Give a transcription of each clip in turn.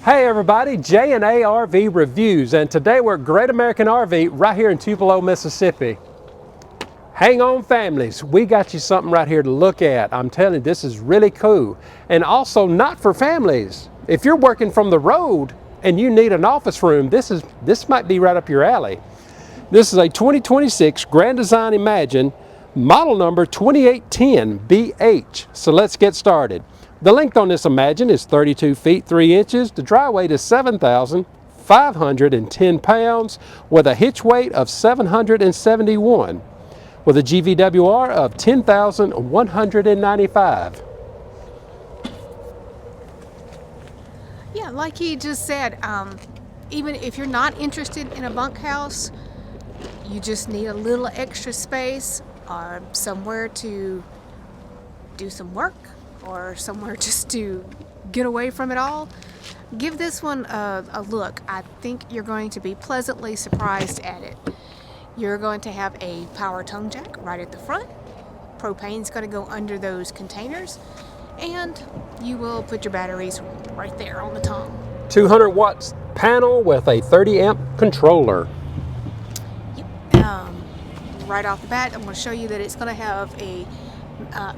Hey everybody, J&A RV Reviews, and today we're at Great American RV right here in Tupelo, Mississippi. Hang on families, we got you something right here to look at. I'm telling you, this is really cool. And also not for families. If you're working from the road and you need an office room, this might be right up your alley. This is a 2026 Grand Design Imagine, model number 2810BH. So let's get started. The length on this Imagine is 32 feet 3 inches. The dry weight is 7,510 pounds with a hitch weight of 771 with a GVWR of 10,195. Yeah, like he just said, even if you're not interested in a bunkhouse, you just need a little extra space or somewhere to do some work or somewhere just to get away from it all, give this one a look. I think you're going to be pleasantly surprised at it. You're going to have a power tongue jack right at the front. Propane's going to go under those containers, and you will put your batteries right there on the tongue. 200 watts panel with a 30 amp controller. Yep. Right off the bat, I'm going to show you that it's going to have a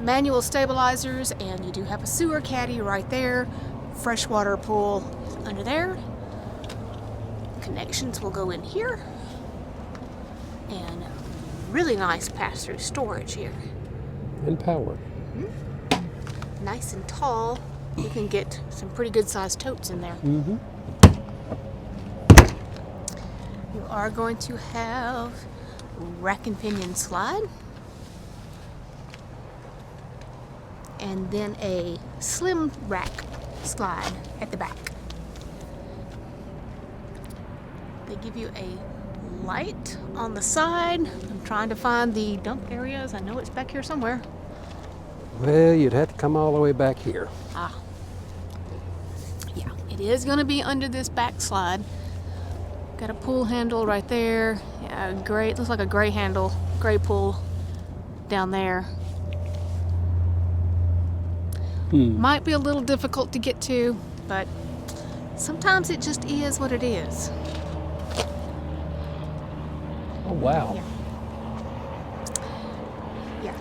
manual stabilizers, and you do have a sewer caddy right there. Freshwater pool under there. Connections will go in here, and really nice pass-through storage here. And power. Mm-hmm. Nice and tall. You can get some pretty good sized totes in there. Mm-hmm. You are going to have rack and pinion slide, and then a slim rack slide at the back. They give you a light on the side. I'm trying to find the dump areas. I know it's back here somewhere. Well, you'd have to come all the way back here. Yeah, it is going to be under this back slide. Got a pull handle right there. Yeah, great. Looks like a gray handle, gray pull down there. Might be a little difficult to get to, but sometimes it just is what it is. Oh, wow. Yeah.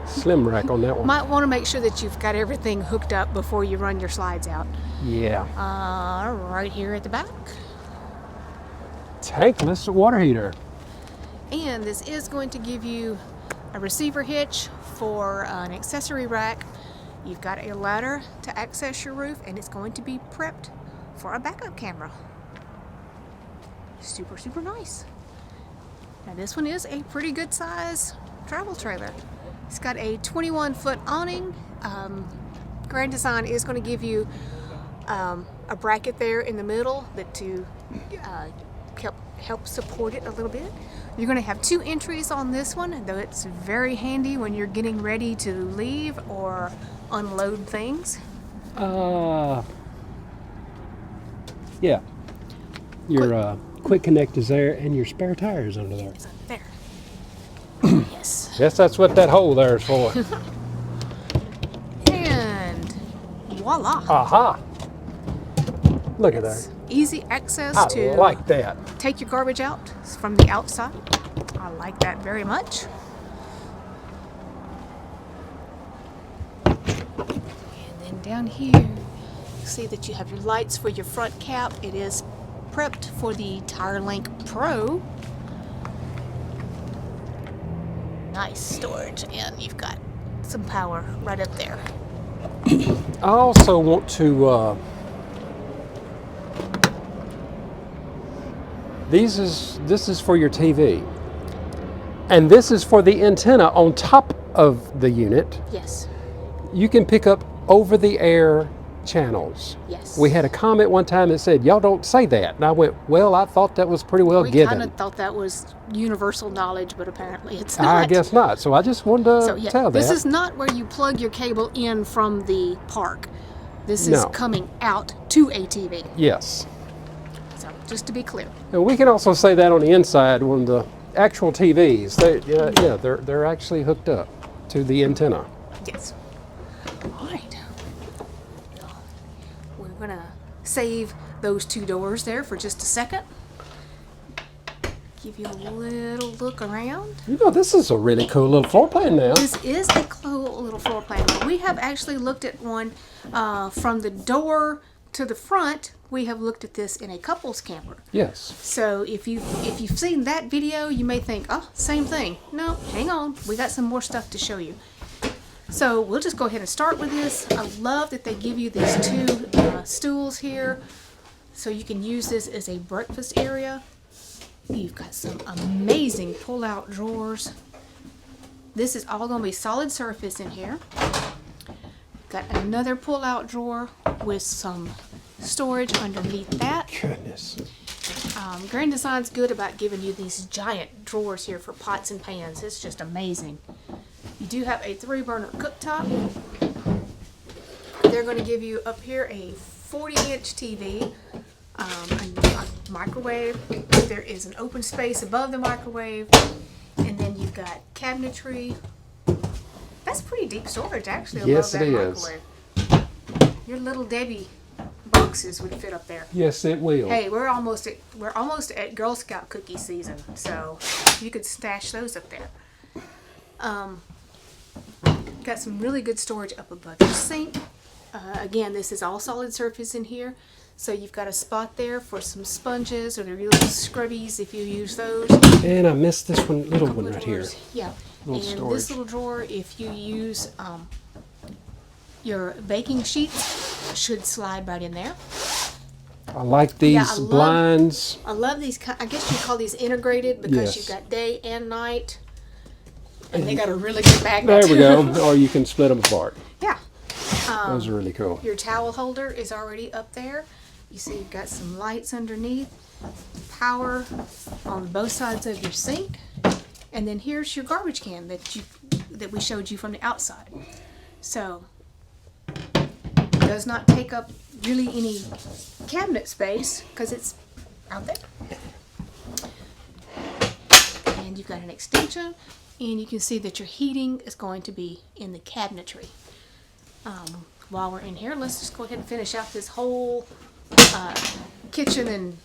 Slim rack on that one. Might want to make sure that you've got everything hooked up before you run your slides out. Yeah. Right here at the back. Tankless water heater. And this is going to give you a receiver hitch for an accessory rack. You've got a ladder to access your roof, and it's going to be prepped for a backup camera. Super, super nice. Now this one is a pretty good size travel trailer. It's got a 21-foot awning. Grand Design is going to give you a bracket there in the middle to help support it a little bit. You're going to have 2 entries on this one, though it's very handy when you're getting ready to leave or unload things. Yeah. Your quick connect is there, and your spare tire is under there. It's under there. Yes. Yes, that's what that hole there is for. And voila. Aha. Look at that. Easy access I like that. Take your garbage out from the outside. I like that very much. And then down here, you see that you have your lights for your front cap. It is prepped for the TireLink Pro. Nice storage, and you've got some power right up there. I also want to this is for your TV, and this is for the antenna on top of the unit. Yes. You can pick up over-the-air channels. Yes. We had a comment one time that said, y'all don't say that. And I went, well, I thought that was pretty well given. We kind of thought that was universal knowledge, but apparently it's not. I guess not. So I just wanted to tell that. This is not where you plug your cable in from the park. This is coming out to a TV. Yes. So just to be clear. And we can also say that on the inside when the actual TVs, they're actually hooked up to the antenna. Yes. All right. We're gonna save those two doors there for just a second. Give you a little look around. You know, this is a really cool little floor plan now. This is a cool little floor plan. We have actually looked at one from the door to the front. We have looked at this in a couples camper. Yes. So if you've seen that video, you may think, oh, same thing. No, hang on. We got some more stuff to show you. So we'll just go ahead and start with this. I love that they give you these two stools here, so you can use this as a breakfast area. You've got some amazing pull-out drawers. This is all going to be solid surface in here. Got another pull-out drawer with some storage underneath that. Goodness. Grand Design's good about giving you these giant drawers here for pots and pans. It's just amazing. You do have a 3-burner cooktop. They're going to give you up here a 40-inch TV, a microwave. There is an open space above the microwave, and then you've got cabinetry. That's pretty deep storage, actually. Yes, above it that is. microwave. Your little Debbie boxes would fit up there. Yes, it will. Hey, we're almost at Girl Scout cookie season, so you could stash those up there. Got some really good storage up above your sink. Again, this is all solid surface in here, so you've got a spot there for some sponges or the little scrubbies if you use those. And I missed this one, little one right here. Yeah, Little and storage. this little drawer, if you use your baking sheets, should slide right in there. I like these I love- blinds. I love these. I guess you call these integrated because Yes. you've got day and night, and they got a really good magnet. There we go. Or you can split them apart. Yeah. Those are really cool. Your towel holder is already up there. You see you've got some lights underneath, power on both sides of your sink, and then here's your garbage can that we showed you from the outside. So does not take up really any cabinet space because it's out there. And you've got an extension, and you can see that your heating is going to be in the cabinetry. While we're in here, let's just go ahead and finish out this whole kitchen and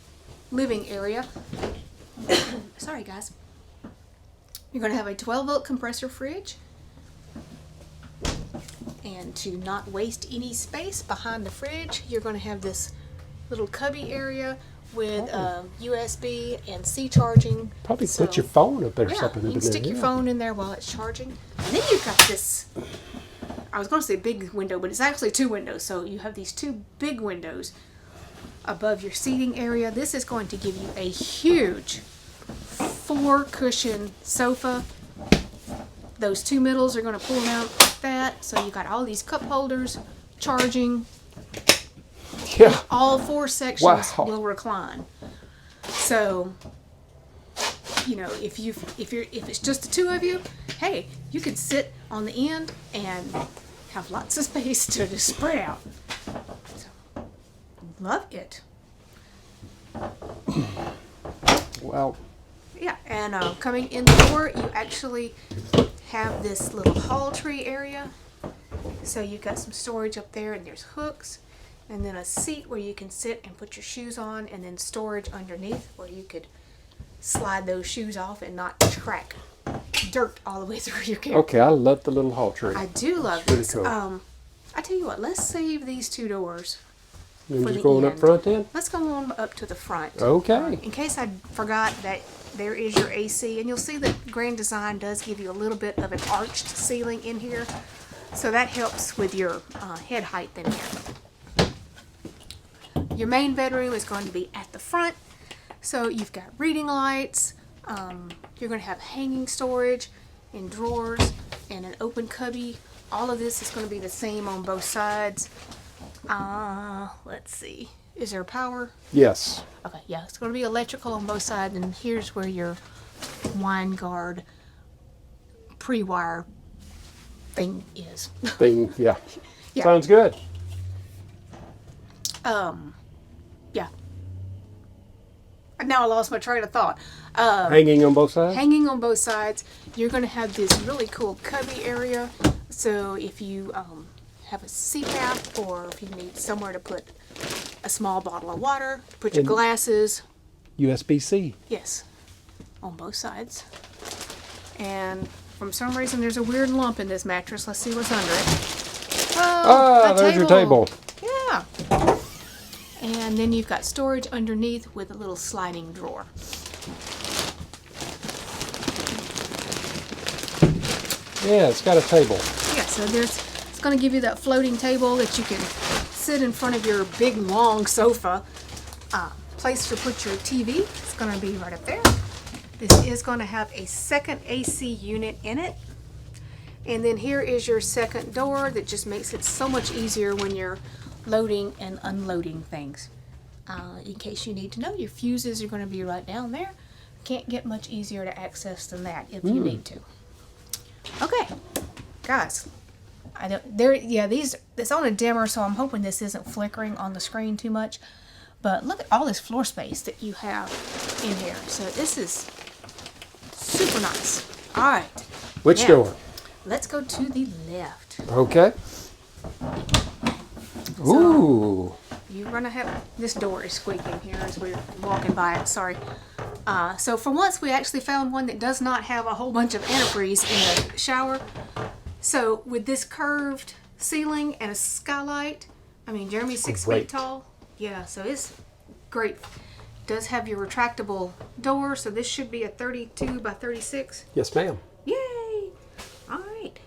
living area. Sorry, guys. You're going to have a 12-volt compressor fridge. And to not waste any space behind the fridge, you're going to have this little cubby area with USB and C charging. Probably So- put your phone up there or Yeah, something. you in can stick there, your yeah. phone in there while it's charging. And then you've got this, I was going to say big window, but it's actually two windows. So you have these two big windows above your seating area. This is going to give you a huge 4-cushion sofa. Those two middles are going to pull down like that. So you've got all these cup holders, charging. Yeah. All 4 sections Wow. will recline. So, you know, if it's just the two of you, hey, you can sit on the end and have lots of space to just spread out. So, love it. Well, Yeah, and coming in the door, you actually have this little hall tree area. So you've got some storage up there, and there's hooks, and then a seat where you can sit and put your shoes on, and then storage underneath where you could slide those shoes off and not track dirt all the way through your camper. okay, I love the little hall tree. I do love Pretty this. cool. I tell you what, let's save these two doors. You for just the going up end. front then? Let's go on up to the front. Okay. In case I forgot that there is your AC, and you'll see that Grand Design does give you a little bit of an arched ceiling in here, so that helps with your head height in here. Your main bedroom is going to be at the front, so you've got reading lights. You're going to have hanging storage and drawers and an open cubby. All of this is going to be the same on both sides. Let's see. Is there power? Yes. Okay, yeah, it's going to be electrical on both sides, and here's where your wine guard pre-wire thing is. Thing, yeah. Yeah. Sounds good. Yeah. Now I lost my train of thought. Hanging on both sides? Hanging on both sides, you're going to have this really cool cubby area. So if you have a CPAP, or if you need somewhere to put a small bottle of water, put your glasses. USB-C. Yes, on both sides. And from some reason, there's a weird lump in this mattress. Let's see what's under it. Oh, There's your table. Yeah. And then you've got storage underneath with a little sliding drawer. Yeah, it's got a table. Yeah, so it's going to give you that floating table that you can sit in front of your big long sofa. Place to put your TV. It's going to be right up there. This is going to have a second AC unit in it. And then here is your second door that just makes it so much easier when you're loading and unloading things. In case you need to know, your fuses are going to be right down there. Can't get much easier to access than that if you need to. Okay, guys, it's on a dimmer, so I'm hoping this isn't flickering on the screen too much. But look at all this floor space that you have in here. So this is super nice. All right. Which door? Let's go to the left. Okay. Ooh. You're gonna have, this door is squeaking here as we're walking by it. Sorry. So for once, we actually found one that does not have a whole bunch of antifreeze in the shower. So with this curved ceiling and a skylight, I mean, Jeremy's 6 feet tall. Yeah, so it's great. Does have your retractable door, so this should be a 32 by 36. Yes, ma'am. Yay! All right.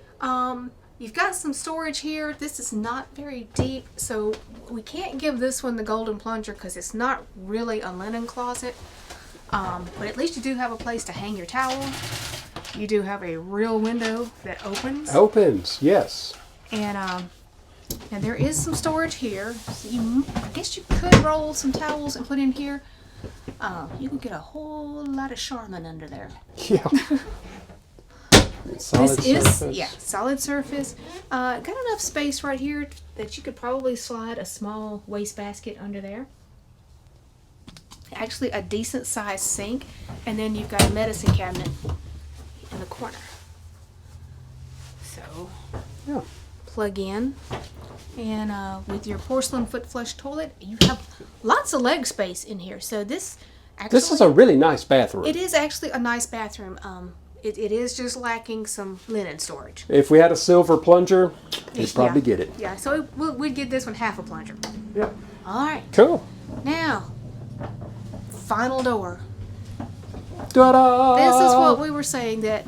You've got some storage here. This is not very deep, so we can't give this one the golden plunger because it's not really a linen closet. But at least you do have a place to hang your towel. You do have a real window that opens. Opens, yes. And there is some storage here. So I guess you could roll some towels and put in here. You can get a whole lot of Charmin under there. Yeah. Solid surface. Solid surface. Got enough space right here that you could probably slide a small wastebasket under there. Actually, a decent sized sink, and then you've got a medicine cabinet in the corner. So, yeah. Plug in, and with your porcelain foot flush toilet, you have lots of leg space in here. So this is a really nice bathroom. It is actually a nice bathroom. It is just lacking some linen storage. If we had a silver plunger, you'd probably get it. Yeah, so we'd get this one half a plunger. Yep. All right. Cool. Now, final door. Ta-da! This is what we were saying, that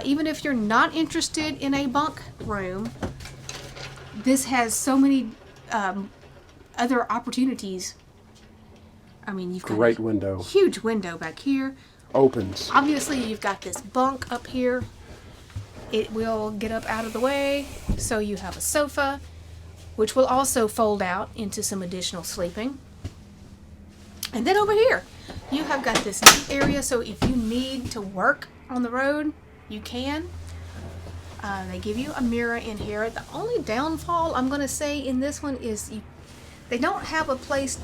even if you're not interested in a bunk room, this has so many other opportunities. I mean, you've got great window. Huge window back here. Opens. Obviously, you've got this bunk up here. It will get up out of the way, so you have a sofa, which will also fold out into some additional sleeping. And then over here, you have got this neat area, so if you need to work on the road, you can. They give you a mirror in here. The only downfall I'm going to say in this one is they don't have a place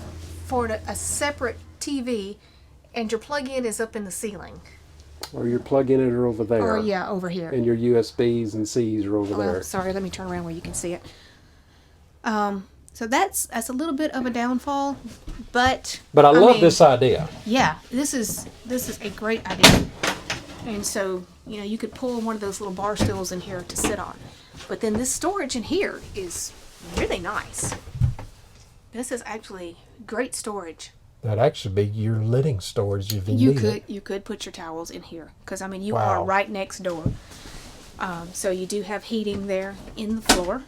for a separate TV, and your plug-in is up in the ceiling. Or your plug-in it over there. Or yeah, over here. And your USBs and Cs are over there. Sorry, let me turn around where you can see it. So that's a little bit of a downfall, but I love this idea. Yeah, this is a great idea. And so, you could pull one of those little bar stools in here to sit on. But then this storage in here is really nice. This is actually great storage. That'd actually be your living storage if you need it. You could put your towels in here because you are right next door. So you do have heating there in the floor.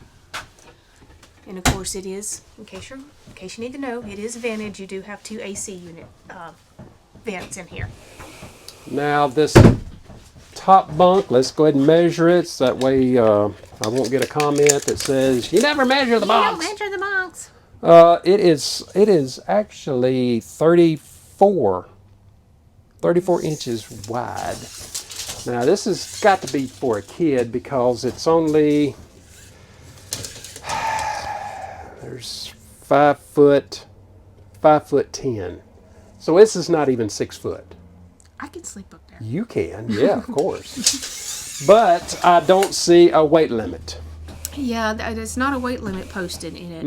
And of course it is, in case you need to know, it is vented. You do have 2 AC unit vents in here. Now this top bunk, let's go ahead and measure it so that way I won't get a comment that says, you never measure the bunks. You don't measure the bunks. It is actually 34 inches wide. Now this has got to be for a kid because it's only, there's 5'10". So this is not even 6 foot. I can sleep up there. You can, yeah, of course. But I don't see a weight limit. Yeah, there's not a weight limit posted in it.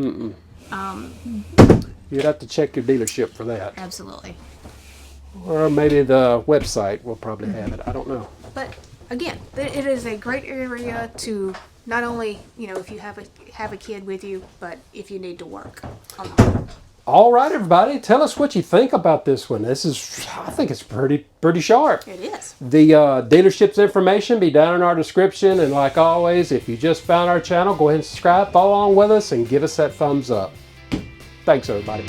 You'd have to check your dealership for that. Absolutely. Or maybe the website will probably have it. I don't know. But again, it is a great area to not only, if you have a kid with you, but if you need to work on the home. All right, everybody, tell us what you think about this one. I think it's pretty sharp. It is. The dealership's information be down in our description, and like always, if you just found our channel, go ahead and subscribe, follow along with us, and give us that thumbs up. Thanks, everybody.